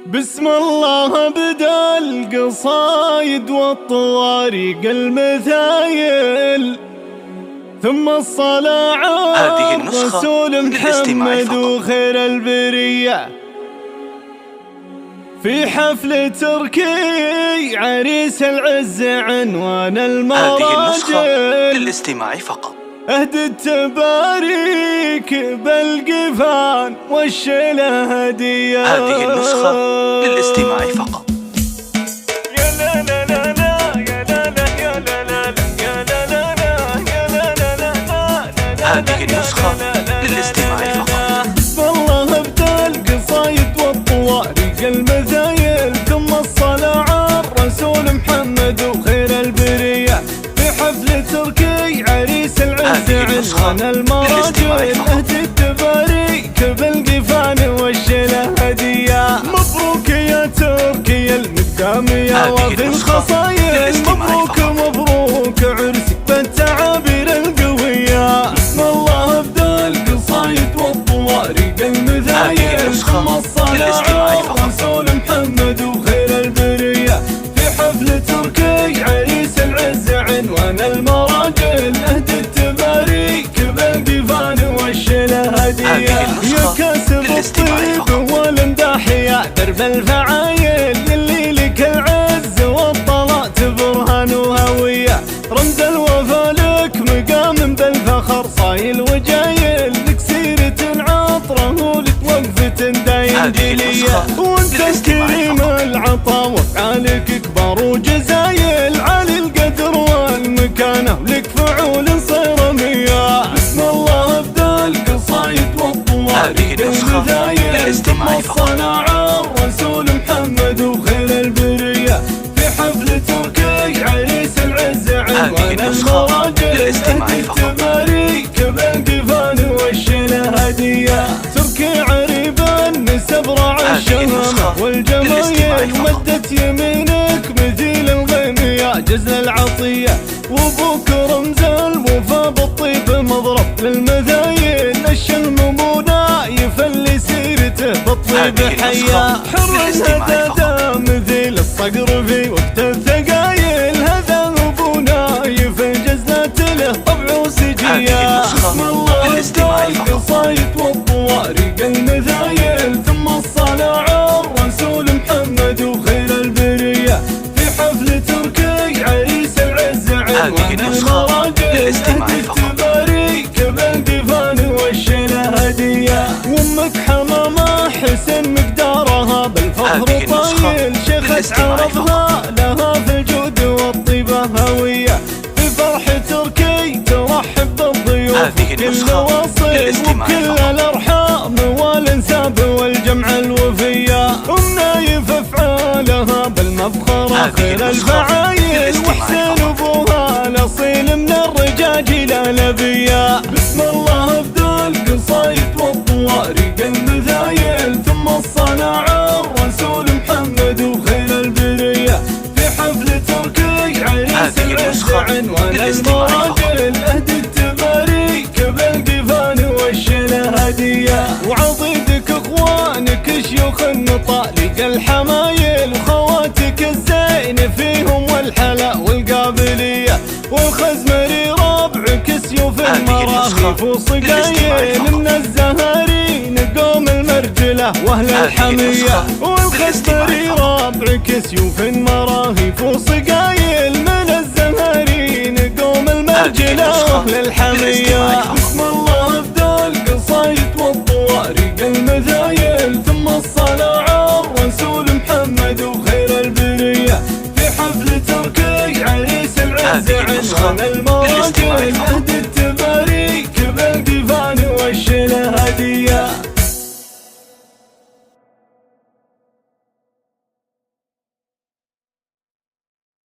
بسم الله بدا القصايد والطوارق المثايل، ثم الصلاة على رسول محمد وخير البرية. في حفل تركي عريس العز عنوان المراجل، هذه النسخة للاستماع فقط. أهد التباريك بالقفان والشيلة هدية. هذه النسخة للاستماع فقط. يا لا لا لا لا يا لا لا يا لا لا يا لا لا يا لا لا لا. هذه النسخة للاستماع فقط. بسم الله ابدا القصايد والطوارق المثايل، ثم الصلاة على الرسول محمد وخير البرية. في حفل تركي عريس العز عنوان المراجل، أهد التباريك بالقفان والشيلة هدية. مبروك يا تركي المقدامية وفي الخصايل، مبروك مبروك عرسك بالتعابير القوية. بسم الله ابدا القصايد والطوارق المثايل، ثم الصلاة على الرسول محمد وخير البرية. في حفل تركي عريس العز عنوان المراجل، أهد التباريك بالقفان والشيلة هدية. يا كاسب الطيب والمداح يا درب الفعايل، اللي لك العز والطلات برهان وهوية. رمز الوفا لك مقام بالفخر صايل وجايل، لك سيرة عطرة ولك وقفة دايم جلية. وانت كريم العطا وافعالك كبار وجزايل، عالي القدر والمكانة ولك فعول صيرمية. بسم الله ابدا القصايد والطوارق المثايل، ثم الصلاة على الرسول محمد وخير البرية. في حفل تركي عريس العز عنوان المراجل، أهد التباريك بالقفان والشيلة هدية. تركي عريب النسب راعى الشهامة والجمايل، مدت يمينك مثيل الغيمية جزل العطية. وابوك رمز الوفا بالطيب مضرب للمثايل، الشلم مو نايف اللي سيرته بالطيب حيا. حر هدادا مثيل الصقر في وقت الثقايل، هذا ابو نايف جزلة له طبع وسجية. بسم الله ابدا القصايد والطوارق المثايل، ثم الصلاة على الرسول محمد وخير البرية. في حفل تركي عريس العز عنوان المراجل، أهد التباريك بالقفان والشيلة هدية. وامك حمامة حسن مقدارها بالفخر طايل، شيخة عرضها لها في الجود والطيبة هوية. في فرح تركي ترحب بالضيوف كل واصل، وكل الارحام والانساب والجمع الوفية. نايف افعالها بالمفخرة خير الفعايل، وحسين ابوها الاصيل من الرجاجيل الابية. بسم الله ابدا القصايد والطوارق المثايل، ثم الصلاة على الرسول محمد وخير البرية. في حفل تركي عريس العز عنوان المراجل، أهد التباريك بالقفان والشيلة هدية. وعضيدك اخوانك شيوخ النطالق الحمايل، وخواتك الزين فيهم والحلا والقابلية. والخزمري ربعك سيوف المراهيف وصقايل، من الزهارين قوم المرجلة واهل الحمية. والخزمري ربعك سيوف المراهيف وصقايل، من الزهارين قوم المرجلة واهل الحمية. بسم الله ابدا القصايد والطوارق المثايل، ثم الصلاة على الرسول محمد وخير البرية. في حفل تركي عريس العز عنوان المراجل، أهد